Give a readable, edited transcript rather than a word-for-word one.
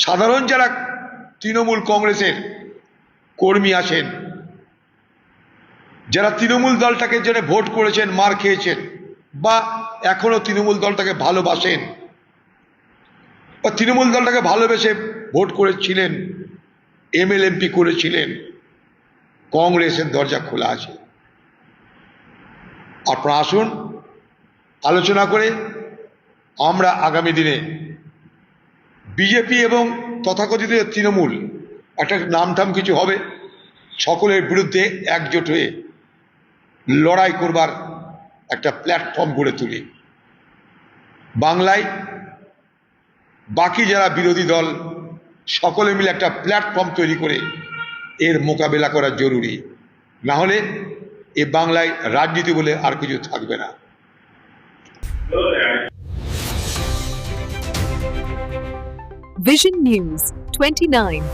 সাধারণ যারা তৃণমূল কংগ্রেসের কর্মী আছেন, যারা তৃণমূল দলটাকে জন্য ভোট করেছেন, মার খেয়েছেন, বা এখনো তৃণমূল দলটাকে ভালোবাসেন, বা তৃণমূল দলটাকে ভালোবেসে ভোট করেছিলেন, এমএলএমপি করেছিলেন, কংগ্রেসের দরজা খোলা আছে। আপনারা আসুন, আলোচনা করে আমরা আগামী দিনে বিজেপি এবং তথাকথিত তৃণমূল একটা নামটাম কিছু হবে, সকলের বিরুদ্ধে একজোট হয়ে লড়াই করবার একটা প্ল্যাটফর্ম গড়ে তুলি। বাংলায় বাকি যারা বিরোধী দল সকলে মিলে একটা প্ল্যাটফর্ম তৈরি করে এর মোকাবেলা করা জরুরি, না হলে এ বাংলায় রাজনীতি বলে আর কিছু থাকবে না। Vision News 29